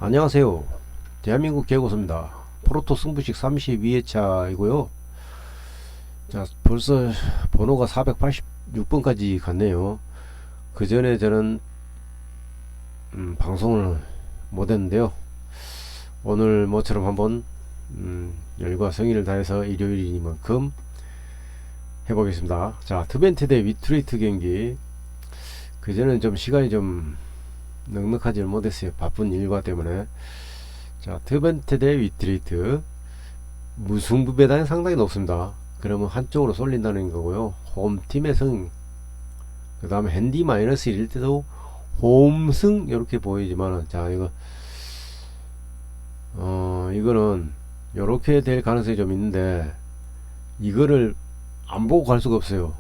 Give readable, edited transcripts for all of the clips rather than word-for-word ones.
안녕하세요. 대한민국 개고수입니다. 프로토 승부식 32회차이고요. 자, 벌써 번호가 486번까지 갔네요. 그 전에 저는 방송을 못했는데요. 오늘 모처럼 한번 열과 성의를 다해서 일요일이니만큼 해보겠습니다. 자, 트벤트 대 위트레이트 경기. 그 전에는 좀 시간이 좀 넉넉하지 못했어요. 바쁜 일과 때문에. 자, 트벤트 대 위트레이트. 무승부 배당이 상당히 높습니다. 그러면 한쪽으로 쏠린다는 거고요. 홈팀의 승, 그 다음에 핸디 마이너스 1일 때도 홈승 이렇게 보이지만, 자, 이거는 이렇게 될 가능성이 좀 있는데, 이거를 안 보고 갈 수가 없어요.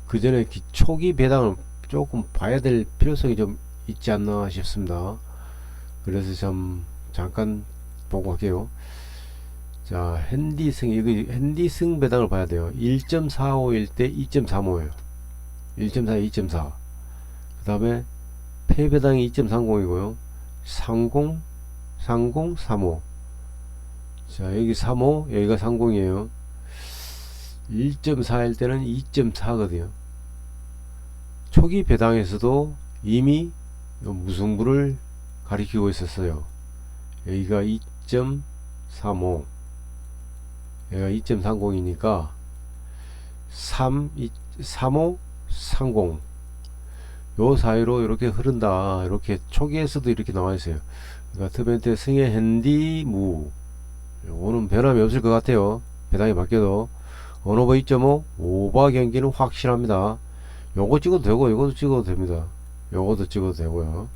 그 전에 초기 배당을 조금 봐야 될 필요성이 좀 있지 않나 싶습니다. 그래서 좀 잠깐 보고 갈게요. 자, 핸디승, 이거 핸디승 배당을 봐야 돼요. 1.45일 때 2.35예요. 1.4, 2.4. 그 다음에 폐배당이 2.30이고요. 30, 30, 35. 자, 여기 35, 여기가 30이에요. 1.4일 때는 2.4거든요. 초기 배당에서도 이미 무승부를 가리키고 있었어요. 여기가 2.35, 여기가 2.30이니까 35, 30, 요 사이로 이렇게 흐른다. 이렇게 초기에서도 이렇게 나와 있어요. 그러니까 트벤트 승의 핸디 무, 요거는 변함이 없을 것 같아요. 배당이 바뀌어도. 언오버 2.5 오버 경기는 확실합니다. 요거 찍어도 되고 이것도 찍어도 됩니다. 요것도 찍어도 되고요.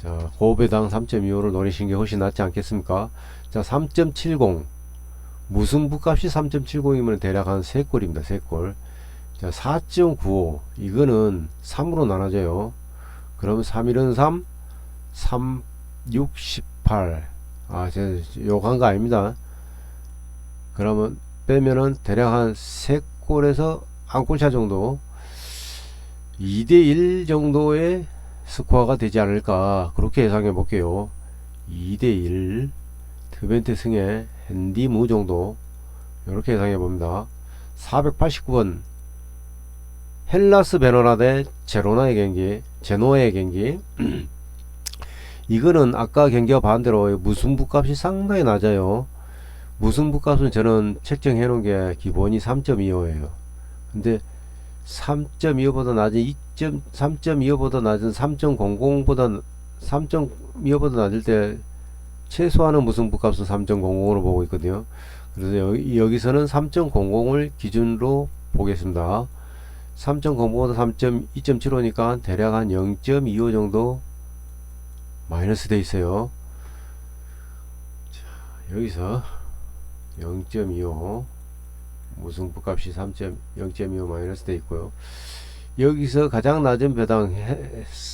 자, 고배당 3.25를 노리시는 게 훨씬 낫지 않겠습니까? 자, 3.70 무승부 값이 3.70이면 대략 한 3골입니다. 3골. 자, 4.95 이거는 3으로 나눠져요. 그러면 3일은 3, 3, 68. 아, 제가 욕한 거 아닙니다. 그러면 빼면은 대략 한 3골에서 1골차 정도, 2대1 정도의 스코어가 되지 않을까, 그렇게 예상해 볼게요. 2대1 트벤트 승의 핸디 무 정도, 이렇게 예상해 봅니다. 489번 헬라스 베로나 대 제노아의 경기. 이거는 아까 경기와 반대로 무승부 값이 상당히 낮아요. 무승부 값은 저는 책정해 놓은 게 기본이 3.25예요. 근데 3.25보다 낮은 3.25보다 낮은 3.00보다 3.25보다 낮을 때 최소한의 무승부 값은 3.00으로 보고 있거든요. 그래서 여기서는 3.00을 기준으로 보겠습니다. 3.0보다 2.75니까 대략 한 0.25 정도 마이너스 돼 있어요. 자, 여기서 0.25 무승부 값이 0.25 마이너스 돼 있고요. 여기서 가장 낮은 배당,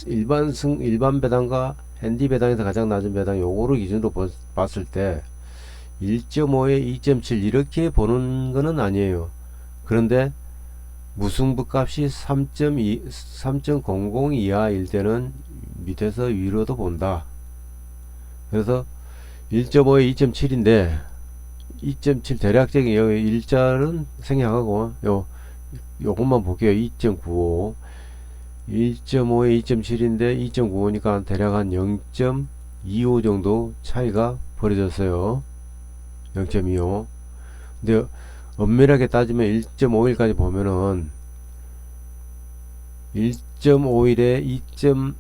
일반 배당과 핸디 배당에서 가장 낮은 배당, 요거를 기준으로 봤을 때 1.5에 2.7 이렇게 보는 거는 아니에요. 그런데 무승부 값이 3.00 이하일 때는 밑에서 위로도 본다. 그래서 1.5에 2.7인데 2.7 대략적인 여기 일자는 생략하고 요것만 볼게요. 2.95, 1.5에 2.7인데 2.95니까 대략 한 0.25 정도 차이가 벌어졌어요. 0.25. 근데 엄밀하게 따지면 1.51까지 보면은 1.51에 1.5,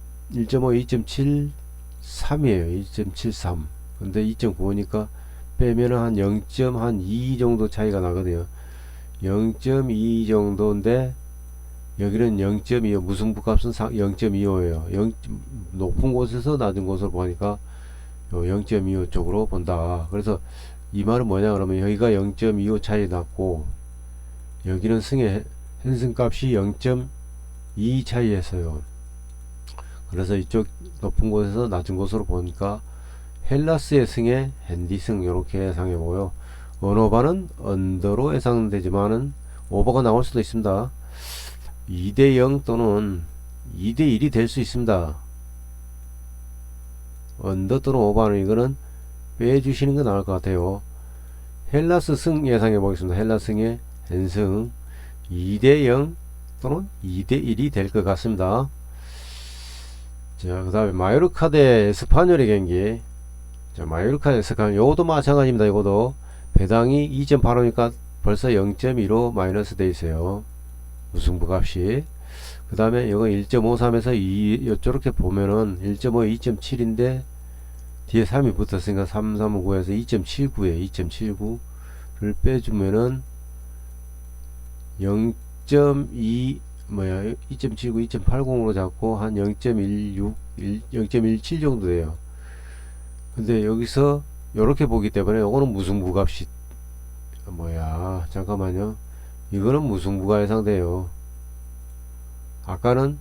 2.73이에요. 2.73. 근데 2.95니까 빼면은 한 0.2 정도 차이가 나거든요. 0.2 정도인데 여기는 0.25, 무승부 값은 0.25예요. 높은 곳에서 낮은 곳으로 보니까 0.25 쪽으로 본다. 그래서 이 말은 뭐냐 그러면 여기가 0.25 차이 났고 여기는 현승 값이 0.2 차이였어요. 그래서 이쪽 높은 곳에서 낮은 곳으로 보니까 헬라스의 승에 핸디승 이렇게 예상해보고요. 언오버는 언더로 예상되지만은 오버가 나올 수도 있습니다. 2대0 또는 2대1이 될 수 있습니다. 언더 또는 오버는 이거는 빼주시는 게 나을 것 같아요. 헬라스 승 예상해 보겠습니다. 헬라스 승의 엔승 2대0 또는 2대1이 될 것 같습니다. 자, 그 다음에 마요르카 대 에스파뇰의 경기. 자, 마요르카 대 에스파뇰 요것도 마찬가지입니다. 요것도 배당이 2.85니까 벌써 0.15 마이너스 돼 있어요. 무승부 값이. 그 다음에 이거 1.53에서 이렇게 보면은 1.5, 2.7인데 뒤에 3이 붙었으니까 3, 3, 9에서 2.79에 2.79를 빼주면은 0.2 뭐야 2.79, 2.80으로 잡고 한 0.16, 0.17 정도 돼요. 근데 여기서 이렇게 보기 때문에 이거는 무승부 값이 뭐야 잠깐만요. 이거는 무승부가 예상돼요. 아까는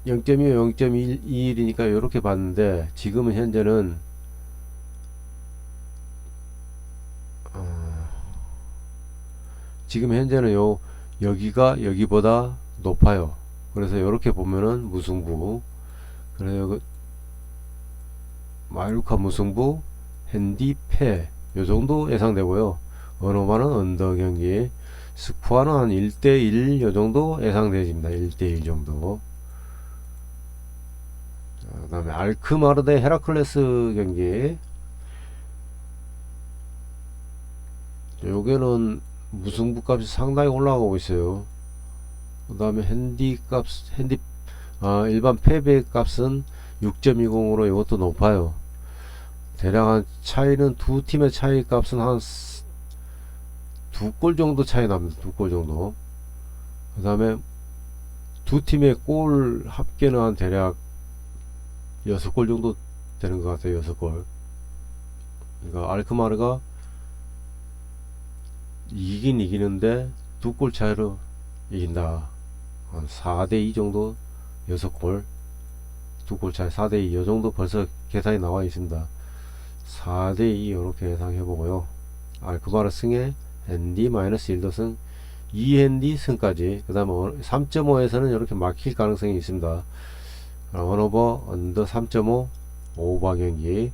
0.25, 0.21이니까 이렇게 봤는데 지금은 현재는 여기가 여기보다 높아요. 그래서 이렇게 보면은 무승부. 그래서 마이루카 무승부, 핸디 패 요정도 예상되고요. 언어반은 언더 경기, 스코어는 한 1대1 요정도 예상되집니다. 1대1 정도. 그 다음에 알크마르 대 헤라클레스 경기. 요게는 무승부 값이 상당히 올라가고 있어요. 그 다음에 일반 패배 값은 6.20으로 이것도 높아요. 대략 한 차이는 두 팀의 차이 값은 한 두 골 정도 차이 납니다. 두 골 정도. 그 다음에 두 팀의 골 합계는 한 대략 6골 정도 되는 것 같아요. 6골. 그러니까 알크마르가 이기긴 이기는데 두 골 차이로 이긴다. 한 4대2 정도 6골 두 골 차이 4대2 이 정도 벌써 계산이 나와 있습니다. 4대2 이렇게 예상해 보고요. 알크마르 승에 핸디 마이너스 1도 승 2핸디 승까지. 그 다음 3.5에서는 이렇게 막힐 가능성이 있습니다. 원오버 언더 3.5 오버 경기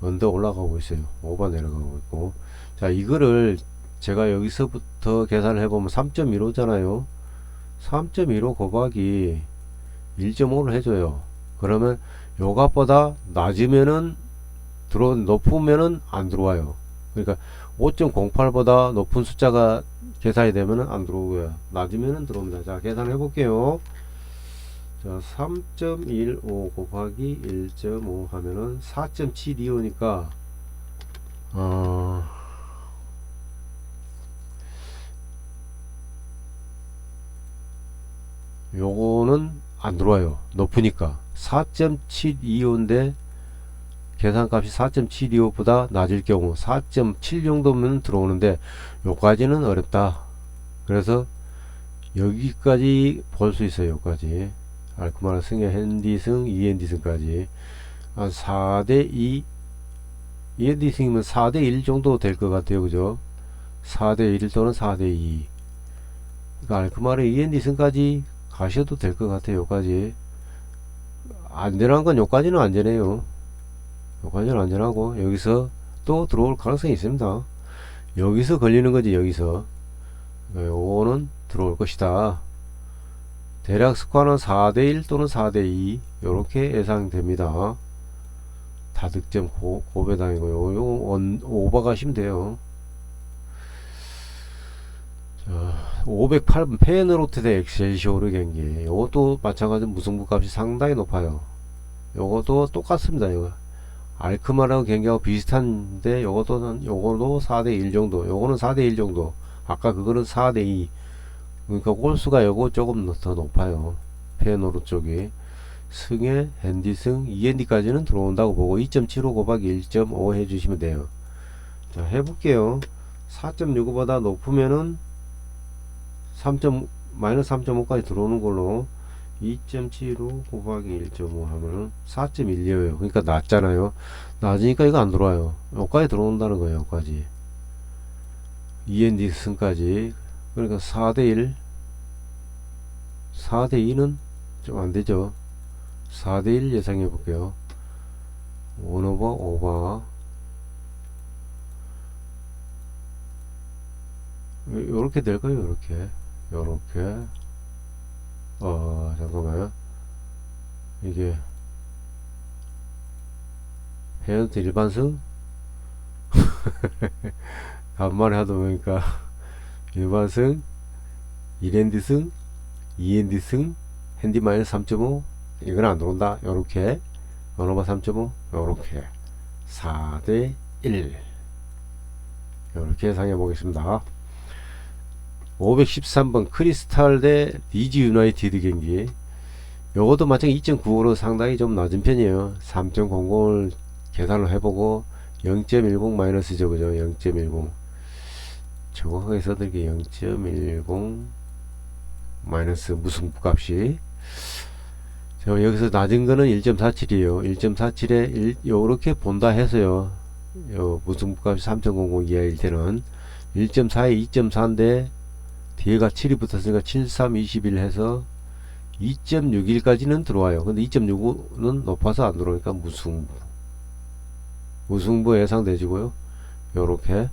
언더 올라가고 있어요. 오버 내려가고 있고. 자, 이거를 제가 여기서부터 계산을 해보면 3.15잖아요. 3.15 곱하기 1.5를 해줘요. 그러면 요 값보다 낮으면은 높으면은 안 들어와요. 그러니까 5.08보다 높은 숫자가 계산이 되면은 안 들어오고요. 낮으면은 들어옵니다. 자, 계산해 볼게요. 자, 3.15 곱하기 1.5 하면은 4.725니까 요거는 안 들어와요. 높으니까 4.725인데 계산값이 4.725보다 낮을 경우 4.7 정도면 들어오는데 요까지는 어렵다. 그래서 여기까지 볼 수 있어요. 여기까지 알크마르 승의 핸디승 2핸디승까지 한 4대2 2핸디승이면 4대1 정도 될 것 같아요. 그죠? 4대1 또는 4대2 그러니까 알크마르 2핸디승까지 가셔도 될 것 같아요. 요까지 안전한 건 요까지는 안전해요. 요까지는 안전하고 여기서 또 들어올 가능성이 있습니다. 여기서 걸리는 거지. 여기서 요거는 들어올 것이다. 대략 스코어는 4대1 또는 4대2 요렇게 예상됩니다. 다득점 고배당이고요. 요거 오버 가시면 돼요. 자, 508번 페예노르트 대 엑셀시오르 경기. 요것도 마찬가지로 무승부 값이 상당히 높아요. 요것도 똑같습니다. 이거 알크마르 경기하고 비슷한데 요거도 4대1 정도. 요거는 4대1 정도. 아까 그거는 4대2. 그러니까 골수가 요거 조금 더 높아요. 페예노르 쪽이. 승에 핸디승 2핸디까지는 들어온다고 보고 2.75 곱하기 1.5 해주시면 돼요. 자, 해볼게요. 4.65보다 높으면은 마이너스 3.5까지 들어오는 걸로 2.75 곱하기 1.5 하면은 4.12에요. 그러니까 낮잖아요. 낮으니까 이거 안 들어와요. 여기까지 들어온다는 거예요. 여기까지 2핸디 승까지. 그러니까 4대1 4대2는 좀 안되죠. 4대1 예상해 볼게요. 1오버 오버 요렇게 될까요? 요렇게 잠깐만요. 이게 페어런트 일반승 간만에 하다 보니까 일반승 1핸디승 2핸디승 핸디 마이너스 3.5 이건 안 들어온다. 요렇게 언어바 3.5 요렇게 4대1 요렇게 예상해 보겠습니다. 513번 크리스탈 대 리즈 유나이티드 경기. 요것도 마찬가지 2.95로 상당히 좀 낮은 편이에요. 3.00을 계산을 해보고 0.10 마이너스죠. 그죠? 0.10 정확하게 써드릴게. 0.10 마이너스 무슨 값이. 자, 여기서 낮은 거는 1.47이에요 1.47에 요렇게 본다 해서요. 요 무슨 값이 3.00 이하일 때는 1.4에 2.4인데 뒤에가 7이 붙었으니까 7, 3, 21 해서 2.61까지는 들어와요. 근데 2.65는 높아서 안 들어오니까 무승부 예상되지고요. 요렇게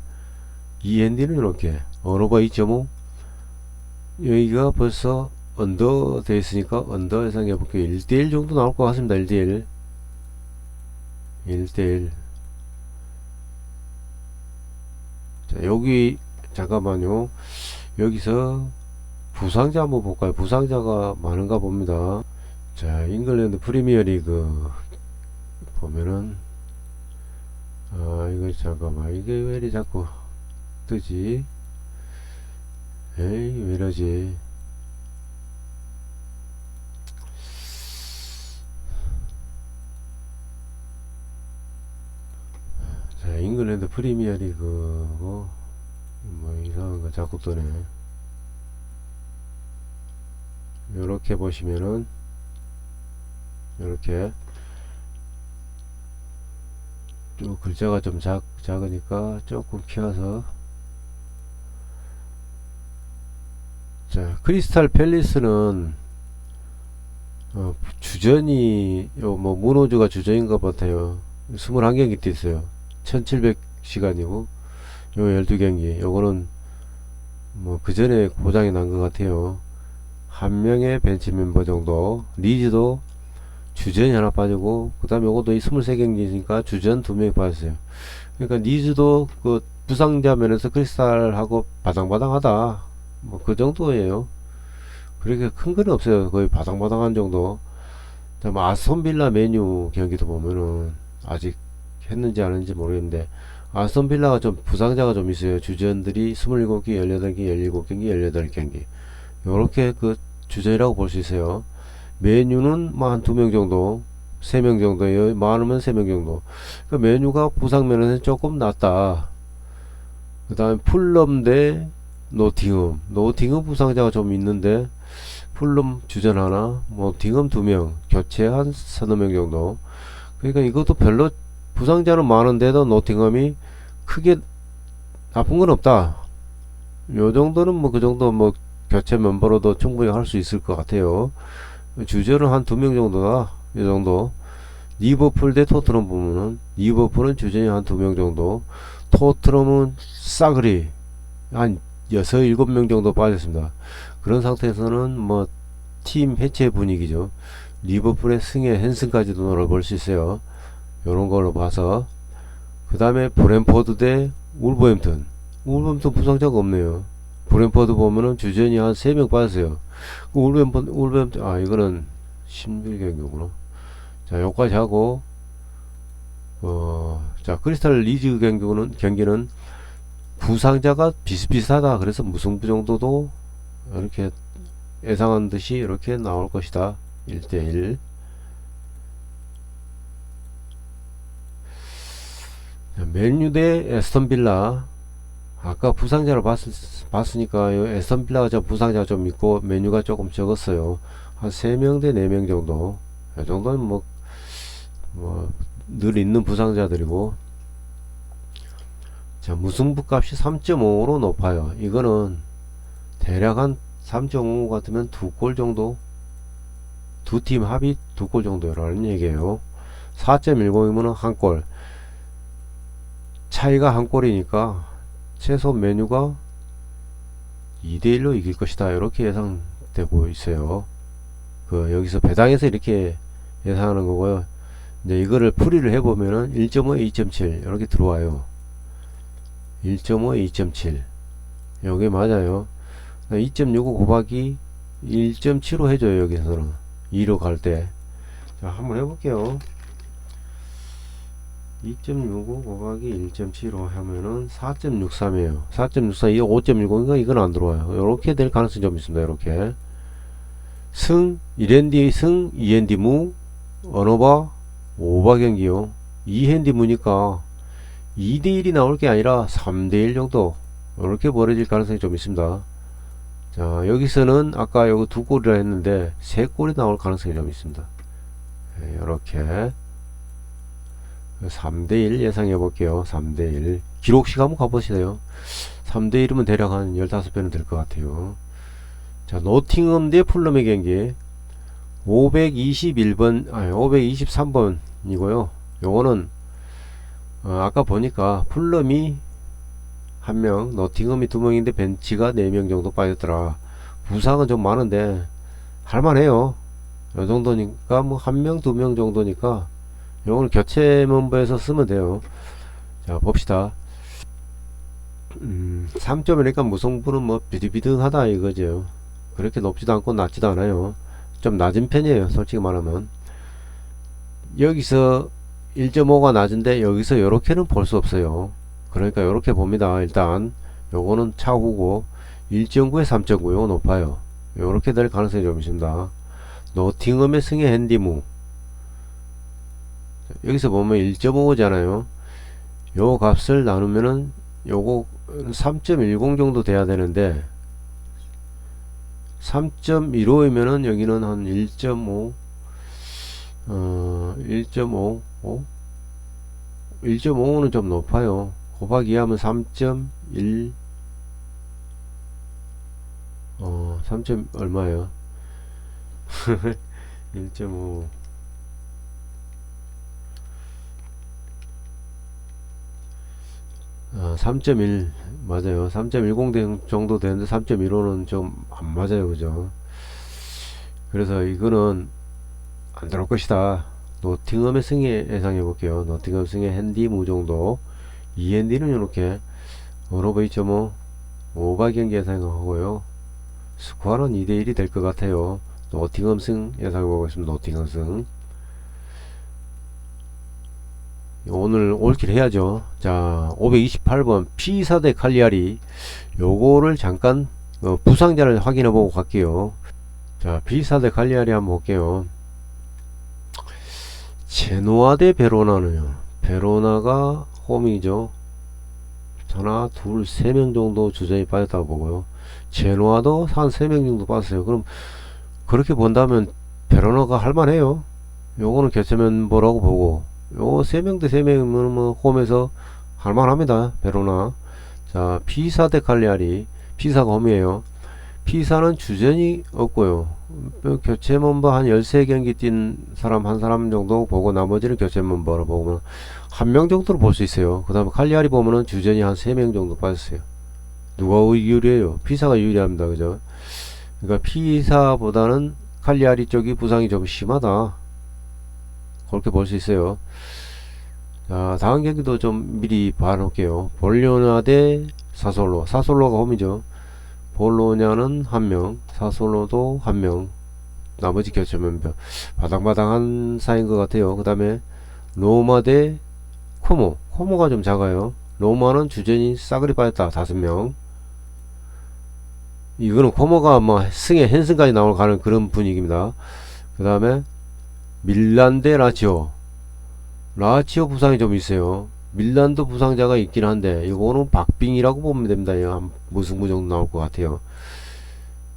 이핸디는 이렇게 언어바 2.5 여기가 벌써 언더 되어 있으니까 언더 예상해 볼게요. 1대1 정도 나올 것 같습니다. 1대1 자, 여기 잠깐만요. 여기서 부상자 한번 볼까요? 부상자가 많은가 봅니다. 자, 잉글랜드 프리미어리그 보면은 이거 잠깐만, 이게 왜 이리 자꾸 뜨지? 에이, 왜 이러지? 자, 잉글랜드 프리미어리그 뭐 이상한 거 자꾸 뜨네. 요렇게 보시면은 요렇게 쭉 글자가 좀 작으니까 조금 키워서. 자, 크리스탈 팰리스는 주전이 뭐 문호주가 주전인 것 같아요. 21경기 때 있어요. 1700시간이고 요 12경기 요거는 뭐 그 전에 고장이 난 것 같아요. 한 명의 벤치 멤버 정도. 리즈도 주전이 하나 빠지고 그 다음에 요것도 23경기니까 주전 2명이 빠졌어요. 그러니까 리즈도 그 부상자 면에서 크리스탈하고 바당바당하다 뭐 그 정도예요. 그렇게 큰 건 없어요. 거의 바당바당한 정도. 뭐 아스톤빌라 메뉴 경기도 보면은 아직 했는지 안 했는지 모르겠는데 아스톤빌라가 좀 부상자가 좀 있어요. 주전들이 27경기 18경기 17경기 18경기 요렇게 그 주전이라고 볼 수 있어요. 메뉴는 뭐 한 2명 정도 3명 정도예요. 많으면 3명 정도. 그 메뉴가 부상 면에서 조금 낫다. 그 다음에 풀럼 대 노팅엄 부상자가 좀 있는데 풀럼 주전 하나, 노팅엄 2명, 교체 한 3-4명 정도. 그러니까 이것도 별로 부상자는 많은데도 노팅엄이 크게 나쁜 건 없다. 요 정도는 뭐 그 정도 뭐 교체 멤버로도 충분히 할 수 있을 것 같아요. 주전은 한 2명 정도다. 이 정도. 리버풀 대 토트넘 보면은 리버풀은 주전이 한 2명 정도, 토트넘은 싸그리 한 6, 7명 정도 빠졌습니다. 그런 상태에서는 뭐 팀 해체 분위기죠. 리버풀의 승에 헨슨까지도 노려볼 수 있어요. 요런 걸로 봐서. 그 다음에 브랜포드 대 울버햄튼 부상자가 없네요. 브랜포드 보면은 주전이 한 3명 빠졌어요. 울버햄튼 이거는 16경기구나. 자, 요까지 하고 자, 크리스탈 리즈 경기는 부상자가 비슷비슷하다. 그래서 무승부 정도도 이렇게 예상한 듯이 이렇게 나올 것이다. 1대1. 맨유 대 에스턴빌라. 아까 부상자를 봤으니까 에스턴빌라가 좀 부상자가 좀 있고 맨유가 조금 적었어요. 한 3명 대 4명 정도. 이 정도는 뭐 늘 있는 부상자들이고. 자, 무승부 값이 3.5로 높아요. 이거는 대략 한 3.5 같으면 2골 정도 두 팀 합이 2골 정도라는 얘기예요. 4.10이면 한 골. 차이가 한 골이니까 최소 메뉴가 2대1로 이길 것이다. 이렇게 예상되고 있어요. 여기서 배당에서 이렇게 예상하는 거고요. 이제 이거를 풀이를 해보면은 1.5, 2.7 이렇게 들어와요. 1.5, 2.7 여기 맞아요. 2.65 곱하기 1.75 해줘요. 여기서는 2로 갈 때. 자, 한번 해볼게요. 2.65 곱하기 1.75 하면은 4.63이에요. 4.63, 이거 5.10인가? 이건 안 들어와요. 이렇게 될 가능성이 좀 있습니다. 이렇게. 승, 1핸디 승, 2핸디 무, 언어바, 오바 경기요. 2핸디 무니까 2대1이 나올 게 아니라 3대1 정도. 이렇게 벌어질 가능성이 좀 있습니다. 자, 여기서는 아까 여기 2골이라 했는데 3골이 나올 가능성이 좀 있습니다. 이렇게 3대1 예상해 볼게요. 3대1 기록식 한번 가보시네요. 3대1이면 대략 한 15배는 될 것 같아요. 자, 노팅엄 대 풀럼의 경기 521번 아니 523번이고요. 요거는 아까 보니까 풀럼이 1명, 노팅엄이 2명인데 벤치가 4명 정도 빠졌더라. 부상은 좀 많은데 할만해요. 요 정도니까 뭐 1명, 2명 정도니까 요거는 교체 멤버에서 쓰면 돼요. 자, 봅시다. 3점이니까 무승부는 뭐 비등비등하다 이거죠. 그렇게 높지도 않고 낮지도 않아요. 좀 낮은 편이에요. 솔직히 말하면. 여기서 1.5가 낮은데 여기서 요렇게는 볼 수 없어요. 그러니까 요렇게 봅니다. 일단 요거는 차후고 1.9에 3.9 요거 높아요. 요렇게 될 가능성이 좀 있습니다. 노팅엄의 승의 핸디무 여기서 보면 1.5잖아요. 요 값을 나누면은 요거 3.10 정도 돼야 되는데 3.15이면은 여기는 한 1.5 1.5 1.5는 좀 높아요. 곱하기 하면 3.1 3. 얼마예요? 1.5 3.1 맞아요. 3.10 정도 되는데 3.15는 좀 안 맞아요. 그죠? 그래서 이거는 안 들어올 것이다. 노팅엄의 승리 예상해 볼게요. 노팅엄 승의 핸디 무 정도. 2핸디는 이렇게 언어버 2.5 오바 경기 예상하고요. 스코어는 2대1이 될 것 같아요. 노팅엄 승 예상해 보겠습니다. 노팅엄 승. 오늘 올킬 해야죠. 자, 528번 피사 대 칼리아리 요거를 잠깐 부상자를 확인해 보고 갈게요. 자, 피사 대 칼리아리 한번 볼게요. 제노아 대 베로나는요. 베로나가 홈이죠. 하나, 둘, 3명 정도 주전이 빠졌다고 보고요. 제노아도 한 3명 정도 빠졌어요. 그럼 그렇게 본다면 베로나가 할만해요. 요거는 교체 멤버라고 보고 요 3명 대 3명이면 뭐 홈에서 할만합니다. 베로나. 자, 피사 대 칼리아리. 피사가 홈이에요. 피사는 주전이 없고요. 교체 멤버 한 13경기 뛴 사람 한 사람 정도 보고 나머지는 교체 멤버로 보면 한 명 정도로 볼 수 있어요. 그 다음에 칼리아리 보면은 주전이 한 3명 정도 빠졌어요. 누가 유리해요? 피사가 유리합니다. 그죠? 그러니까 피사보다는 칼리아리 쪽이 부상이 좀 심하다. 그렇게 볼 수 있어요. 자, 다음 경기도 좀 미리 봐놓을게요. 볼로냐 대 사솔로. 사솔로가 홈이죠. 볼로냐는 1명, 사솔로도 1명, 나머지 교체 멤버 바닥바닥한 사이인 것 같아요. 그 다음에 로마 대 코모. 코모가 좀 작아요. 로마는 주전이 싸그리 빠졌다. 5명. 이거는 코모가 뭐 승에 헨슨까지 나올 가는 그런 분위기입니다. 그 다음에 밀란 대 라치오. 라치오 부상이 좀 있어요. 밀란도 부상자가 있긴 한데 이거는 박빙이라고 보면 됩니다. 한 무승부 정도 나올 것 같아요.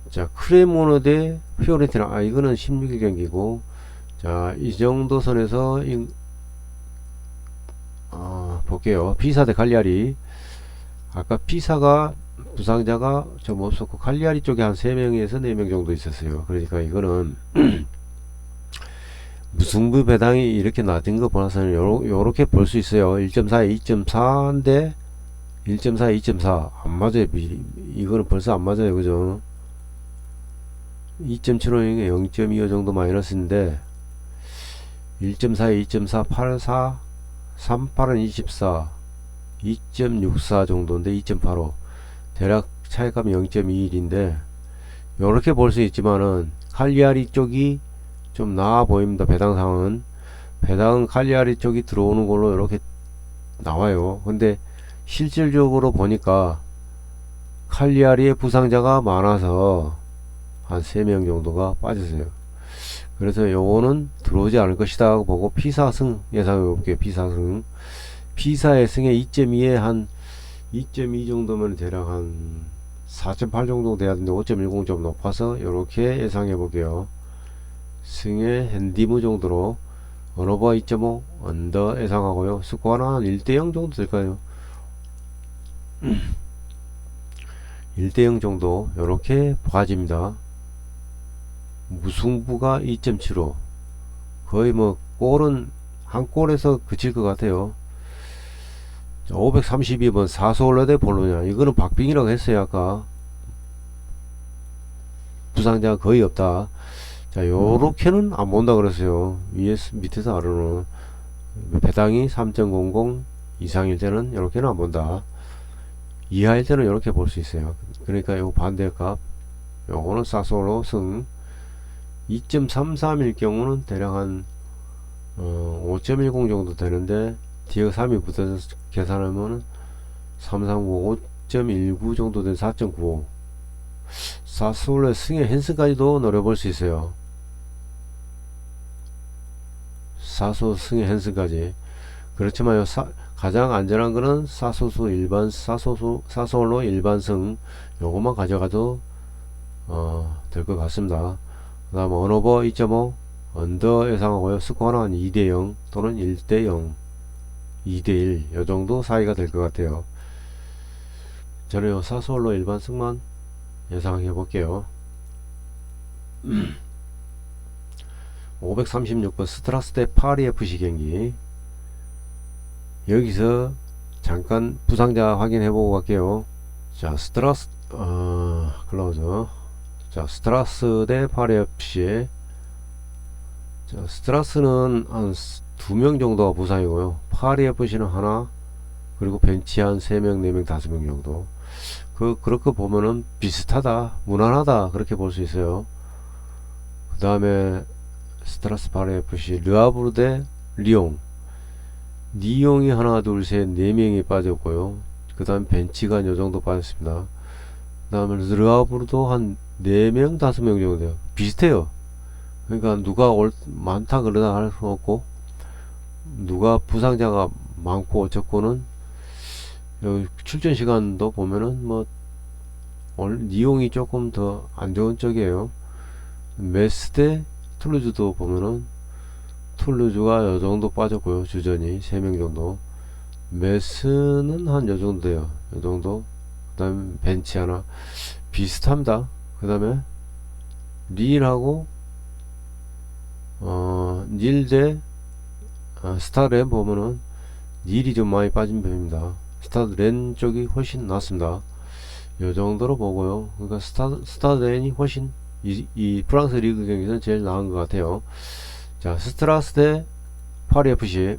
자, 크레모노 대 피오렌티나. 이거는 16일 경기고, 자, 이 정도 선에서 볼게요. 피사 대 칼리아리. 아까 피사가 부상자가 좀 없었고 칼리아리 쪽에 한 3명에서 4명 정도 있었어요. 그러니까 이거는 무승부 배당이 이렇게 낮은 거 보나서는 요렇게 볼 수 있어요. 1.4, 2.4인데 1.4, 2.4 안 맞아요. 이거는 벌써 안 맞아요. 그죠? 2.75이 0.25 정도 마이너스인데 1.4에 2.4, 84, 38은 24, 2.64 정도인데 2.85 대략 차이감이 0.21인데 요렇게 볼 수 있지만은 칼리아리 쪽이 좀 나아 보입니다. 배당상은 배당은 칼리아리 쪽이 들어오는 걸로 이렇게 나와요. 근데 실질적으로 보니까 칼리아리의 부상자가 많아서 한 3명 정도가 빠졌어요. 그래서 요거는 들어오지 않을 것이다 하고 보고 피사승 예상해 볼게요. 피사승 피사의 승에 2.2에 한 2.2 정도면 대략 한 4.8 정도 돼야 되는데 5.10 좀 높아서 이렇게 예상해 볼게요. 승의 핸디무 정도로 언어버 2.5 언더 예상하고요. 스코어는 한 1대0 정도 될까요? 1대0 정도 이렇게 봐집니다. 무승부가 2.75 거의 뭐 골은 한 골에서 그칠 것 같아요. 532번 사소올레데 볼로냐 이거는 박빙이라고 했어요. 아까 부상자가 거의 없다. 자 요렇게는 안 본다 그랬어요. 위에서 밑에서 아래로는 배당이 3.00 이상일 때는 이렇게는 안 본다. 이하일 때는 이렇게 볼 수 있어요. 그러니까 요 반대값 요거는 사소로 승 2.33일 경우는 대략 한 5.10 정도 되는데 뒤에 3이 붙어서 계산하면 339 5.19 정도 된 4.95 사스올의 승의 핸스까지도 노려볼 수 있어요. 사소 승의 핸스까지. 그렇지만 가장 안전한 거는 사소수 일반 사소로 일반승 요것만 가져가도 될 것 같습니다. 그 다음 언어버 2.5 언더 예상하고요. 스코어는 한 2대0 또는 1대0 2대1 요정도 사이가 될 것 같아요. 저는 사소로 일반승만 예상해 볼게요. 536번 스트라스 대 파리 FC 경기. 여기서 잠깐 부상자 확인해 보고 갈게요. 자 스트라스 클로즈. 자 스트라스 대 파리 FC. 자 스트라스는 한 2명 정도가 부상이고요. 파리 FC는 하나, 그리고 벤치 한 3명 4명 5명 정도. 그렇게 보면은 비슷하다 무난하다 그렇게 볼 수 있어요. 그 다음에 스트라스 파리 FC 르아브르 대 리옹. 리옹이 하나 둘 셋 4명이 빠졌고요. 그 다음 벤치가 요정도 빠졌습니다. 그 다음에 르아브르도 한 4명 5명 정도 돼요. 비슷해요. 그러니까 누가 많다 그러다 할 수 없고 누가 부상자가 많고 적고는 여기 출전 시간도 보면은 뭐 리옹이 조금 더 안 좋은 쪽이에요. 메스 대 툴루즈도 보면은 툴루즈가 요 정도 빠졌고요. 주전이 3명 정도. 메스는 한 요 정도 돼요. 요 정도. 그 다음에 벤치 하나 비슷합니다. 그 다음에 릴하고 닐 대 스타렌 보면은 닐이 좀 많이 빠진 편입니다. 스타렌 쪽이 훨씬 낫습니다. 요 정도로 보고요. 그러니까 스타렌이 훨씬 이 프랑스 리그 경기에서는 제일 나은 것 같아요. 자 스트라스 대 파리 FC.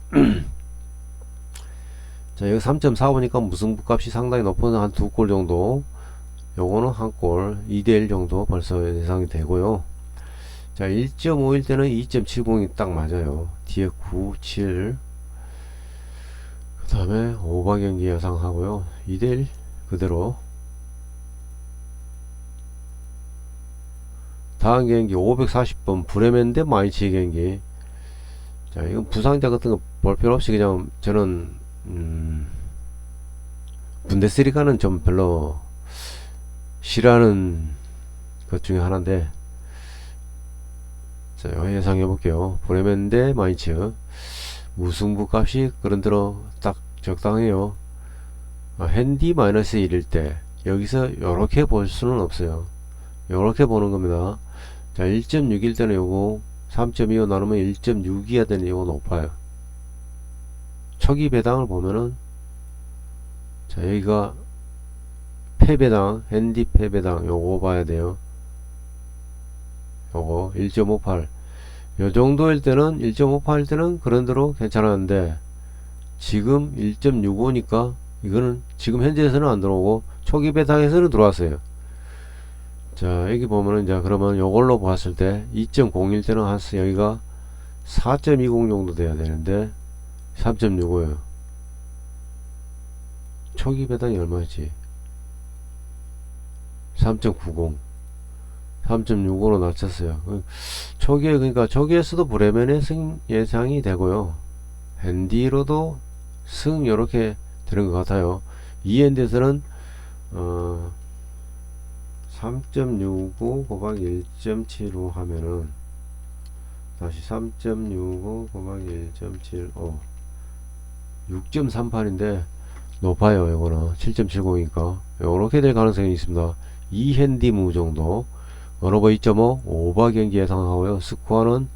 자 여기 3.4 보니까 무승부 값이 상당히 높은 한 2골 정도. 요거는 한 골 2대1 정도 벌써 예상이 되고요. 자 1.5일 때는 2.70이 딱 맞아요. 뒤에 9, 7. 그 다음에 오버 경기 예상하고요. 2대1 그대로. 다음 경기 540번 브레멘 대 마이치 경기. 자 이건 부상자 같은 거 볼 필요 없이 그냥 저는 분데스리가는 좀 별로 싫어하는 것 중에 하나인데, 자 예상해 볼게요. 브레멘 대 마이츠. 무승부 값이 그런대로 딱 적당해요. 핸디 마이너스 1일 때 여기서 요렇게 볼 수는 없어요. 요렇게 보는 겁니다. 자 1.6일 때는 요거 3.25 나누면 1.6이야 되는 이거 높아요. 초기 배당을 보면은 자 여기가 패배당 핸디 패배당 요거 봐야 돼요. 요거 1.58 요 정도일 때는 1.58일 때는 그런대로 괜찮았는데 지금 1.65니까 이거는 지금 현재에서는 안 들어오고 초기 배당에서는 들어왔어요. 자 여기 보면은 이제 그러면 요걸로 봤을 때 2.01 때는 한 여기가 4.20 정도 돼야 되는데 3.65요. 초기 배당이 얼마였지? 3.90 3.65로 낮췄어요. 초기에 그러니까 초기에서도 브레멘의 승 예상이 되고요. 핸디로도 승 요렇게 되는 것 같아요. 이엔드에서는 3.65 곱하기 1.75 하면은 다시 3.65 곱하기 1.75 6.38인데 높아요. 이거는 7.70이니까 요렇게 될 가능성이 있습니다. 2핸디무 정도 언어버 2.5 오버 경기 예상하고요. 스코어는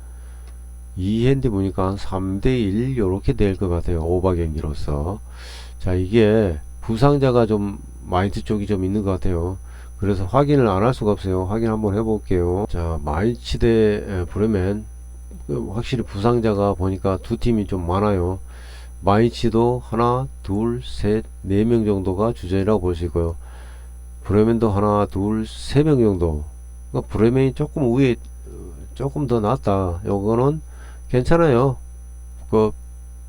2핸디무니까 한 3대1 요렇게 될 것 같아요. 오버 경기로서. 자 이게 부상자가 좀 마인드 쪽이 좀 있는 것 같아요. 그래서 확인을 안 할 수가 없어요. 확인 한번 해볼게요. 자 마인츠 대 브레멘 확실히 부상자가 보니까 두 팀이 좀 많아요. 마인츠도 하나 둘 셋 네 명 정도가 주전이라고 볼 수 있고요. 브레멘도 하나 둘 세 명 정도. 그러니까 브레멘이 조금 위에 조금 더 낫다. 요거는 괜찮아요. 그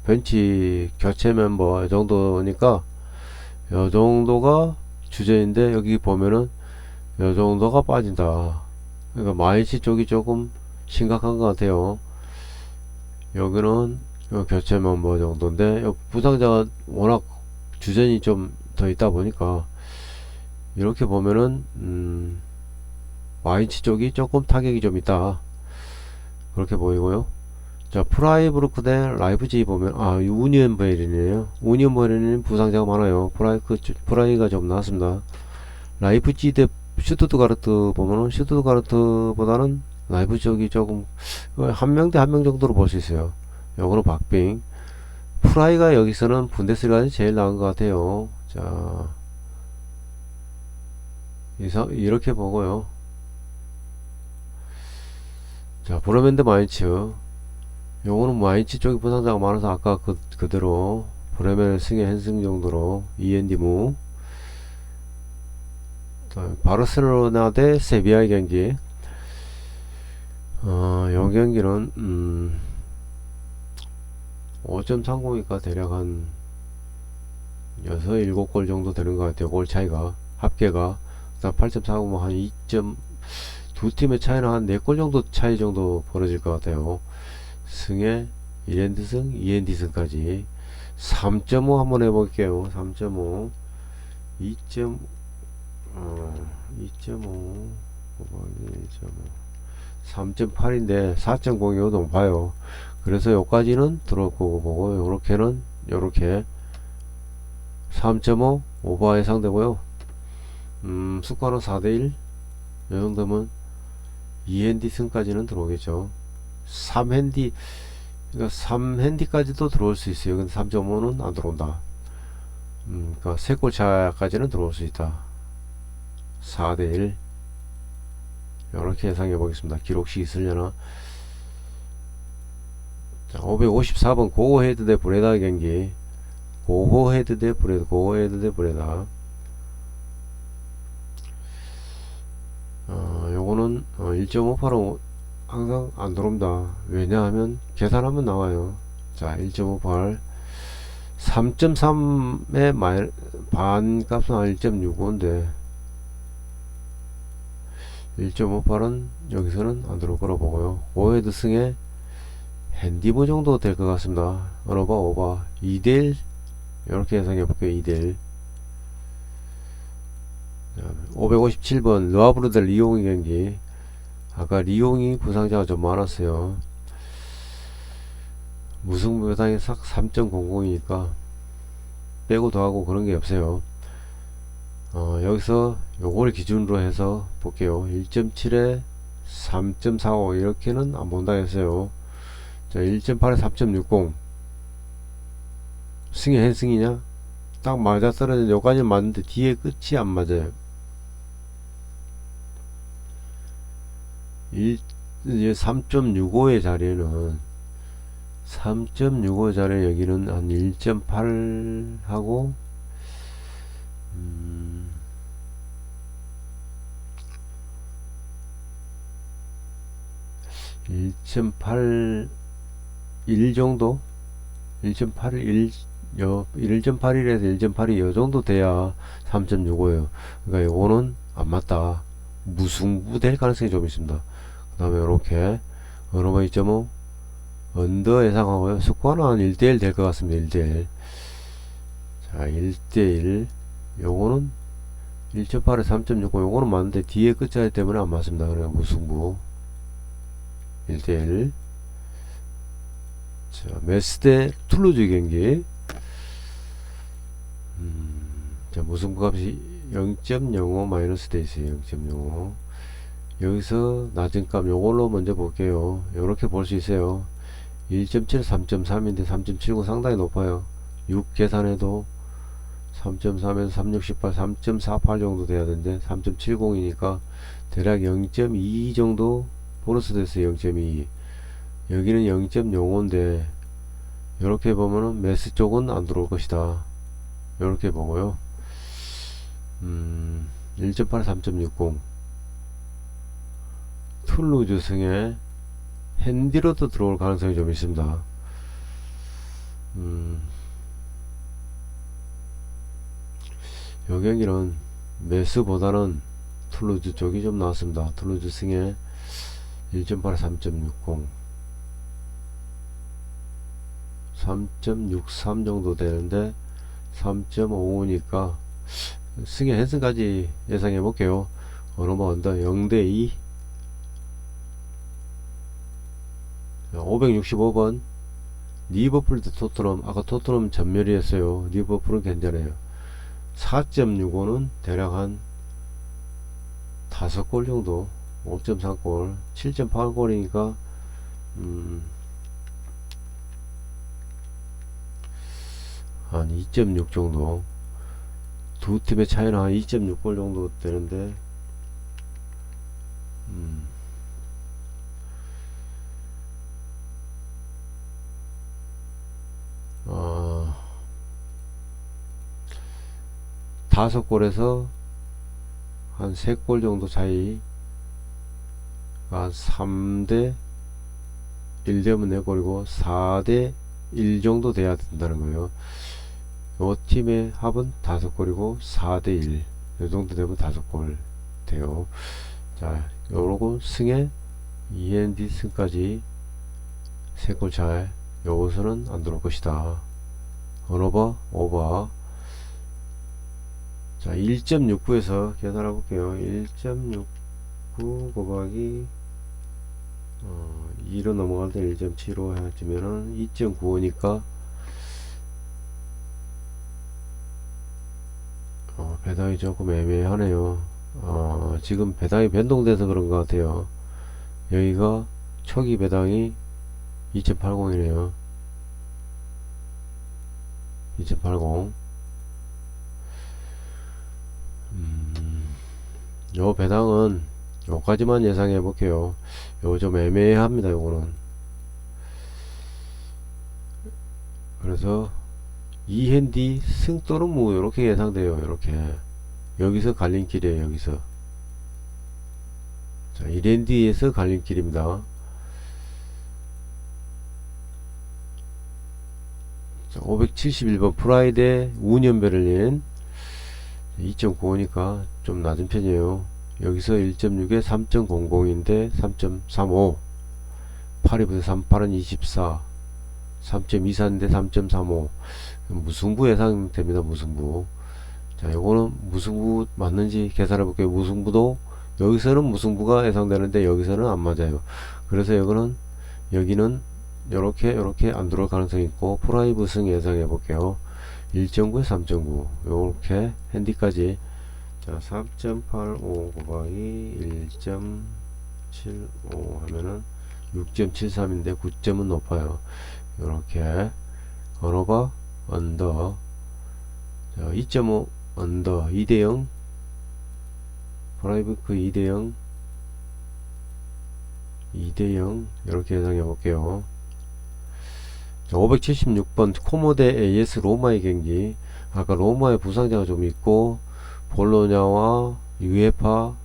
벤치 교체 멤버 이 정도니까 요 정도가 주제인데 여기 보면은 요 정도가 빠진다. 그러니까 마이치 쪽이 조금 심각한 것 같아요. 여기는 요 교체 멤버 정도인데 요 부상자가 워낙 주전이 좀 더 있다 보니까 이렇게 보면은 마이치 쪽이 조금 타격이 좀 있다. 그렇게 보이고요. 자 프라이부르크 대 라이프지히 보면 우니언 베를린이에요. 우니언 베를린 부상자가 많아요. 프라이가 좀 나았습니다. 라이프지히 대 슈투트가르트 보면은 슈투트가르트보다는 라이프 쪽이 조금 한 명 대 한 명 정도로 볼 수 있어요. 요거는 박빙. 프라이가 여기서는 분데스리가에서 제일 나은 것 같아요. 자 이렇게 보고요. 자 브로멘드 마인츠 요거는 마인츠 쪽이 부상자가 많아서 아까 그대로 브레멘 승에 한승 정도로 이엔디무. 바르셀로나 대 세비야의 경기. 요 경기는 5.30이니까 대략 한 6, 7골 정도 되는 것 같아요. 골 차이가 합계가. 그다음 8.40뭐 한 2점 두 팀의 차이는 한 4골 정도 차이 정도 벌어질 것 같아요. 승에 1엔드 승, 2엔드 승까지 3.5 한번 해볼게요. 3.5 2.5 3.8인데 4.05 높아요. 그래서 여기까지는 들어올 거고 보고 요렇게는 요렇게 3.5 오버 예상되고요. 스코어는 4대1 요 정도면 2핸디 승까지는 들어오겠죠. 3핸디 그러니까 3핸디까지도 들어올 수 있어요. 근데 3.5는 안 들어온다. 그러니까 3골 차까지는 들어올 수 있다. 4대1 이렇게 예상해 보겠습니다. 기록시 있으려나. 자, 554번 고헤드 대 브레다 경기. 고헤드 대 브레다. 요거는 1.58은 항상 안 들어옵니다. 왜냐하면 계산하면 나와요. 자 1.58 3.3의 반값은 1.65인데 1.58은 여기서는 안 들어올 거라고 보고요. 고헤드 승에 핸디브 정도 될 것 같습니다. 언어바 오바 2대1 이렇게 예상해 볼게요. 2대1 557번 르아브르 대 리옹의 경기. 아까 리옹이 부상자가 좀 많았어요. 무승부 배당이 싹 3.00이니까 빼고 더하고 그런 게 없어요. 여기서 요걸 기준으로 해서 볼게요. 1.7에 3.45 이렇게는 안 본다 했어요. 자, 1.8에 3.60 승의 핸승이냐? 딱 맞아 떨어져. 여기까지 맞는데 뒤에 끝이 안 맞아요. 이제 3.65의 자리에는 3.65 자리에 여기는 한 1.8 하고 1.8 1 정도 1.81 1.81에서 1.82 요정도 돼야 3.65예요. 그러니까 요거는 안 맞다. 무승부 될 가능성이 좀 있습니다. 그 다음에 요렇게 언어버 2.5 언더 예상하고요. 스코어는 한 1대1 될 것 같습니다. 1대1. 자, 1대1 요거는 1.8에 3.60 요거는 맞는데 뒤에 끝자리 때문에 안 맞습니다. 그러니까 무승부 1대1. 자, 메스 대 툴루즈 경기. 자, 무승부 값이 0.05 마이너스 돼 있어요. 0.05. 여기서 낮은 값 요걸로 먼저 볼게요. 요렇게 볼 수 있어요. 1.7 3.3인데 3.79 상당히 높아요. 6 계산해도 3.3에서 3.68 3.48 정도 돼야 되는데 3.70이니까 대략 0.2 정도 보너스 됐어요. 0.2. 여기는 0.05인데 이렇게 보면은 매스 쪽은 안 들어올 것이다. 이렇게 보고요. 1.8 3.60 툴루즈 승에 핸디로도 들어올 가능성이 좀 있습니다. 요 경기는 매스보다는 툴루즈 쪽이 좀 나왔습니다. 툴루즈 승에 1.8 3.60 3.63 정도 되는데 3.55니까 승의 핸슨까지 예상해 볼게요. 언어버 언더 0대2 565번 리버풀 대 토트넘. 아까 토트넘 전멸이 했어요. 리버풀은 괜찮아요. 4.65는 대략 한 5골 정도 5.3골 7.8골이니까 한 2.6 정도. 두 팀의 차이는 한 2.6골 정도 되는데 다섯 골에서 한 3골 정도 차이, 3대 1되면 4골이고 4대 1 정도 돼야 된다는 거예요. 요 팀의 합은 5골이고 4대 1 요 정도 되면 5골 돼요. 자, 요러고 승에 END 승까지 3골 차이. 요것은 안 들어올 것이다. 언오버 오버. 자, 1.69에서 계산해 볼게요. 1.69 곱하기 2로 넘어갈 때 1.75 해주면은 2.95니까 배당이 조금 애매하네요. 지금 배당이 변동돼서 그런 것 같아요. 여기가 초기 배당이 2.80이네요. 2.80. 요 배당은 요까지만 예상해 볼게요. 요 좀 애매합니다. 요거는. 그래서 이핸디 승 또는 무 요렇게 예상돼요. 요렇게 여기서 갈림길이에요. 여기서 자, 1핸디에서 갈림길입니다. 자, 571번 프라이데 우니언 베를린 2.95니까 좀 낮은 편이에요. 여기서 1.6에 3.00인데 3.35 8이부터 38은 24 3.24인데 3.35 무승부 예상됩니다. 무승부. 자, 요거는 무승부 맞는지 계산해 볼게요. 무승부도 여기서는 무승부가 예상되는데 여기서는 안 맞아요. 그래서 여기는 요렇게 안 들어올 가능성이 있고 프라이브 승 예상해 볼게요. 1.9에 3.9 요렇게 핸디까지. 자, 3.85 곱하기 0.75 하면은 6.73인데 9점은 높아요. 이렇게 언어바 언더 2.5 언더 2대0 프라이브크 2대0 2대0 이렇게 예상해 볼게요. 576번 코모데 AS 로마의 경기. 아까 로마의 부상자가 좀 있고 볼로냐와 유에파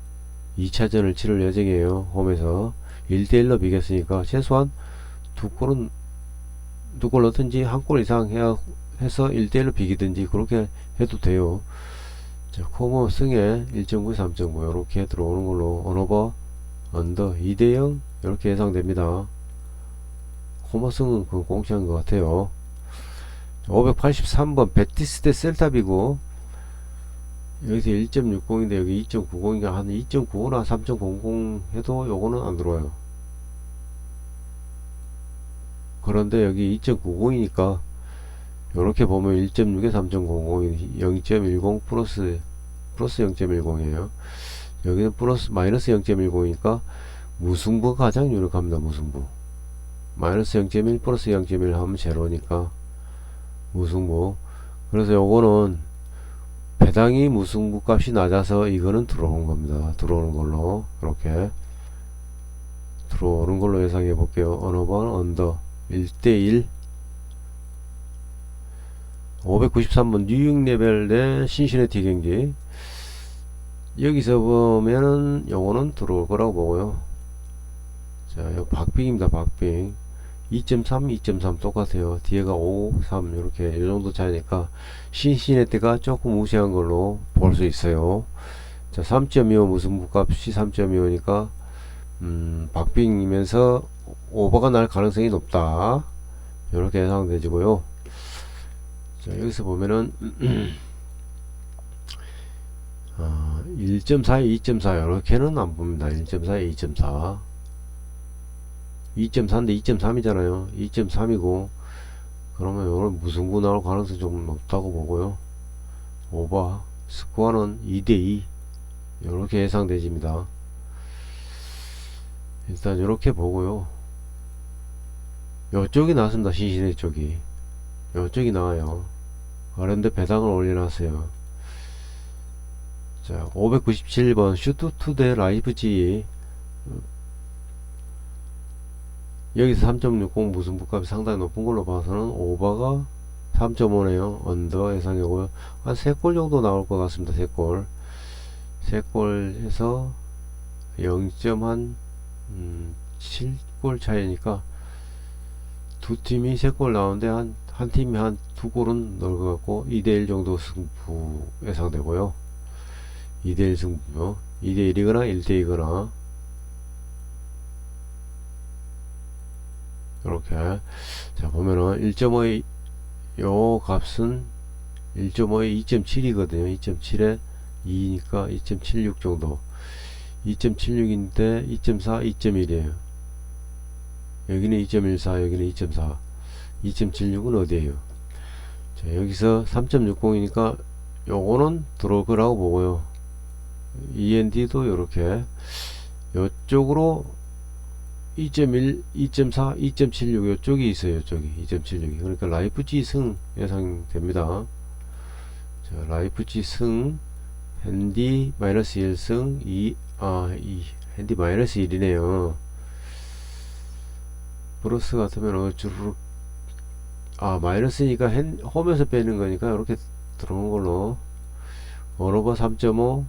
2차전을 치를 예정이에요. 홈에서 1대1로 비겼으니까 최소한 두 골 넣든지 한 골 이상 해서 1대1로 비기든지 그렇게 해도 돼요. 자, 코모 승에 1.9, 3.9 이렇게 들어오는 걸로 언어버 언더 2대0 이렇게 예상됩니다. 코모 승은 그 공시한 것 같아요. 583번 베티스 대 셀타비고 여기서 1.60인데 여기 2.90인가 한 2.95나 3.00 해도 요거는 안 들어와요. 그런데 여기 2.90이니까 요렇게 보면 1.6에 3.00 0.10 플러스 0.10이에요. 여기는 플러스 마이너스 0.10이니까 무승부가 가장 유력합니다. 무승부 마이너스 0.1 플러스 0.1 하면 제로니까 무승부. 그래서 요거는 배당이 무승부 값이 낮아서 이거는 들어오는 겁니다. 들어오는 걸로 이렇게 들어오는 걸로 예상해 볼게요. 어느 번 언더 1대1 593번 뉴욕 레벨 대 신시내티 경기. 여기서 보면은 요거는 들어올 거라고 보고요. 자, 요 박빙입니다. 박빙 2.3 2.3 똑같아요. 뒤에가 5 3 이렇게 요정도 차이니까 신시내티가 조금 우세한 걸로 볼 수 있어요. 자, 3.25 무승부 값이 3.25니까 박빙이면서 오버가 날 가능성이 높다 이렇게 예상되지고요. 자, 여기서 보면은 1.4에 2.4 이렇게는 안 봅니다. 1.4에 2.4 2.4인데 2.3이잖아요 2.3이고 그러면 오늘 무승부 나올 가능성이 좀 높다고 보고요. 오버 스코어는 2대2 이렇게 예상되집니다. 일단 이렇게 보고요. 요쪽이 나왔습니다. 신시내 쪽이 요쪽이 나와요. 그런데 배당을 올려놨어요. 자, 597번 슈투 대 라이프지. 여기서 3.60 무승부 값이 상당히 높은 걸로 봐서는 오버가 3.5네요. 언더 예상이고요. 한 3골 정도 나올 것 같습니다. 3골 3골 해서 0.7골 차이니까 두 팀이 3골 나오는데 한 팀이 한 2골은 넣을 것 같고 2대1 정도 승부 예상되고요. 2대1 승부요. 2대1이거나 1대2거나 이렇게. 자, 보면은 1.5의 요 값은 1.5에 2.7이거든요 2.7에 2니까 2.76 정도 2.76인데 2.4 2.1이에요 여기는 2.14 여기는 2.4 2.76은 어디에요. 자, 여기서 3.60이니까 요거는 들어올 거라고 보고요. END도 요렇게 요쪽으로 2.1 2.4 2.76 요쪽이 있어요. 요쪽이 2.76이 그러니까 라이프지 승 예상됩니다. 자, 라이프지 승 핸디 마이너스 1승 2 핸디 마이너스 1이네요 브로스 같으면 주르륵 마이너스니까 홈에서 빼는 거니까 이렇게 들어온 걸로 언어버 3.5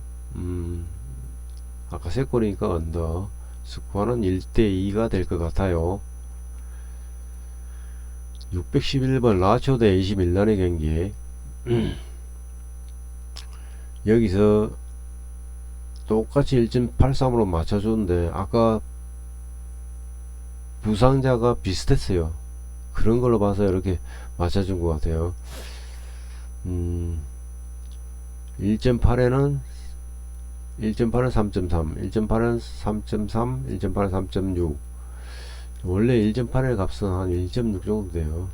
아까 3골이니까 언더 스코어는 1대2가 될 것 같아요. 611번 라치오 대 AC 밀란의 경기. 여기서 똑같이 1.83으로 맞춰줬는데 아까 부상자가 비슷했어요. 그런 걸로 봐서 이렇게 맞춰준 것 같아요. 1.8에는 1.8은 3.3 1.8은 3.3 1.8은 3.6 원래 1.8의 값은 한 1.6 정도 돼요.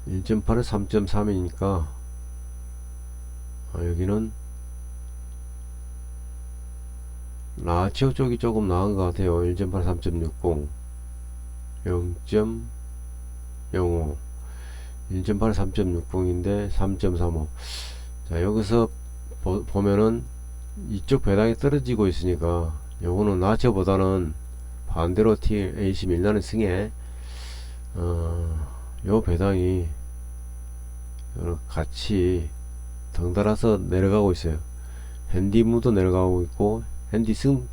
1.8은 3.3이니까 여기는 라치오 쪽이 조금 나은 것 같아요. 1.8 3.60 0.05 1.8 3.60인데 3.35. 자, 여기서 보면은 이쪽 배당이 떨어지고 있으니까 요거는 라치오보다는 반대로 AC 밀라는 승에 요 배당이 같이 덩달아서 내려가고 있어요. 핸디무도 내려가고 있고 핸디승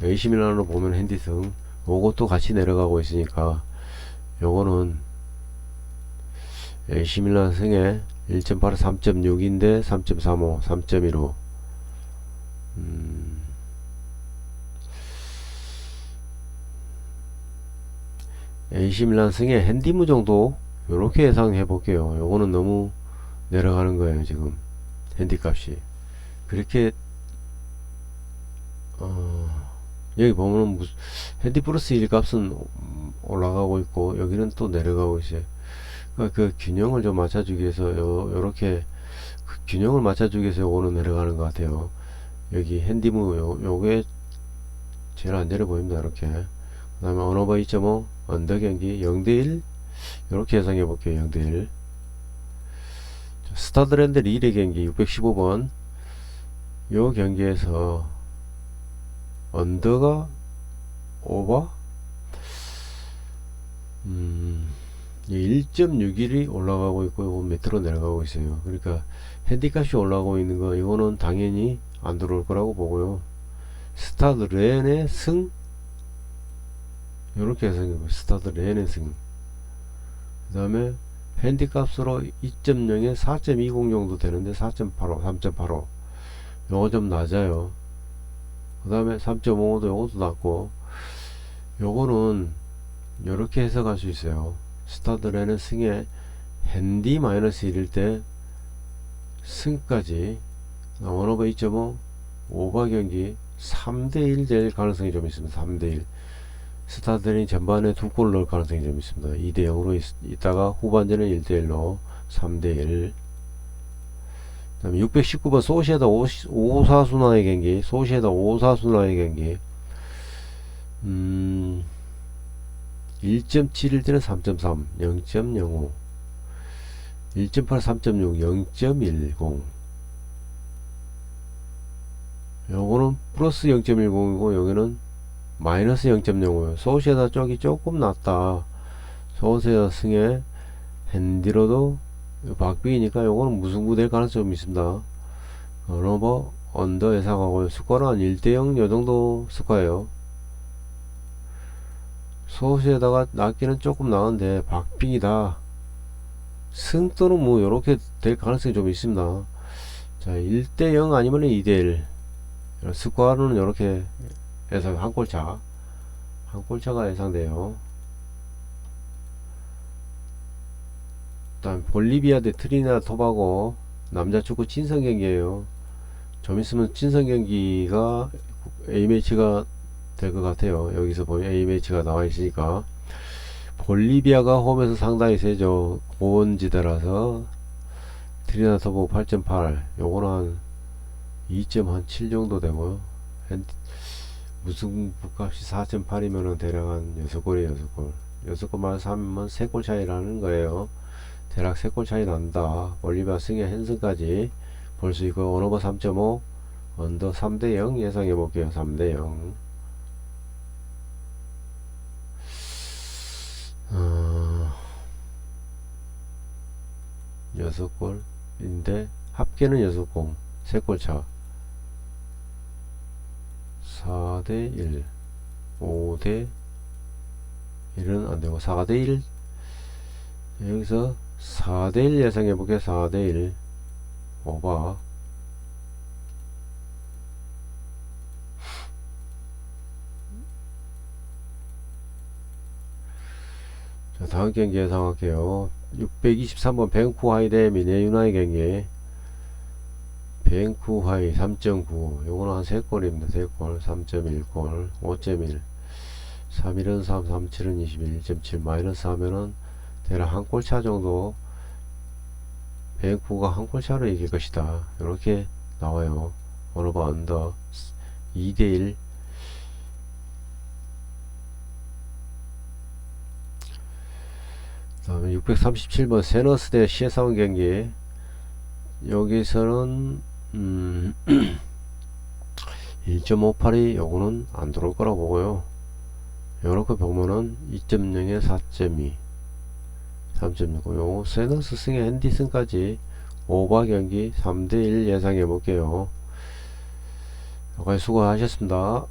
AC 밀란으로 보면 핸디승 요것도 같이 내려가고 있으니까 요거는 AC 밀란 승에 1.8 3.6인데 3.35 3.15 AC 밀란 승에 핸디무 정도 요렇게 예상해 볼게요. 요거는 너무 내려가는 거예요 지금 핸디값이. 그렇게 여기 보면은 핸디 플러스 1 값은 올라가고 있고 여기는 또 내려가고 있어요. 그러니까 그 균형을 좀 맞춰주기 위해서 요렇게 그 균형을 맞춰주기 위해서 요거는 내려가는 것 같아요. 여기 핸디무 요게 제일 안전해 보입니다. 이렇게. 그 다음에 언어버 2.5 언더 경기 0대1 요렇게 예상해 볼게요. 0대1 스타드랜드 리레 경기 615번 요 경기에서 언더가 오버 1.61이 올라가고 있고 이거 밑으로 내려가고 있어요. 그러니까 핸디값이 올라가고 있는 거 이거는 당연히 안 들어올 거라고 보고요. 스타드랜의 승 요렇게 해석해보면 스타드랜의 승 그 다음에 핸디값으로 2.0에 4.20 정도 되는데 4.85 3.85 요거 좀 낮아요. 그 다음에 3.55도 요것도 낮고 요거는 요렇게 해석할 수 있어요. 스타드랜은 승에 핸디 마이너스 1일 때 승까지 원오버 2.5 오버 경기 3대1 될 가능성이 좀 있습니다. 3대1 스타드랜이 전반에 2골 넣을 가능성이 좀 있습니다. 2대0으로 있다가 후반전에 1대1로 3대1 그 다음에 619번 소시에다 5사순환의 경기 소시에다 5사순환의 경기 1.71 때는 3.3 0.05 1.8 3.6 0.10 요거는 플러스 0.10이고 여기는 마이너스 0.05 소시에다 쪽이 조금 낮다. 소시에다 승에 핸디로도 박빙이니까 요거는 무승부 될 가능성이 있습니다. 러버 언더 예상하고 스코어는 한 1대0 요정도 스코어예요. 소시에다가 낮기는 조금 나은데 박빙이다. 승 또는 뭐 요렇게 될 가능성이 좀 있습니다. 자 1대0 아니면 2대1 스코어는 요렇게 해서 한 골차가 예상돼요. 일단 볼리비아 대 트리니다드 토바고 남자 축구 친선 경기에요. 좀 있으면 친선 경기가 A매치가 될 것 같아요. 여기서 보면 A매치가 나와 있으니까 볼리비아가 홈에서 상당히 세죠. 고원지대라서 트리니다드 토바고 8.8 요거는 한 2.7 정도 되고요. 무승부 값이 4.8이면은 대략 한 6골이에요. 6골 6골 말아서 하면 3골 차이라는 거예요. 대략 3골 차이 난다. 볼리비아 승에 핸승까지 볼 수 있고 언어버 3.5 언더 3대0 예상해 볼게요. 3대0 6골인데 합계는 6골 3골 차 4대1 5대1은 안되고 4대1 여기서 4대1 예상해볼게요. 4대1 오바 자 다음 경기 예상할게요. 623번 벤쿠하이 대 미네유나이 경기 벤쿠하이 3.9 요거는 한 3골입니다. 3골 3.1골 5.1 3일은 3 37은 21 1.7 마이너스 하면은 대략 한 골차 정도 벤쿠가 한 골차로 이길 것이다. 이렇게 나와요. 언어버 언더 2대1 다음에 637번 세너스 대 시에사원 경기. 여기서는 1.58이 요거는 안 들어올 거라고 보고요. 요렇게 보면은 2.0에 4.2 3.6 요거 세너스 승에 핸디슨까지 오버 경기 3대1 예상해 볼게요. 여기까지 수고하셨습니다.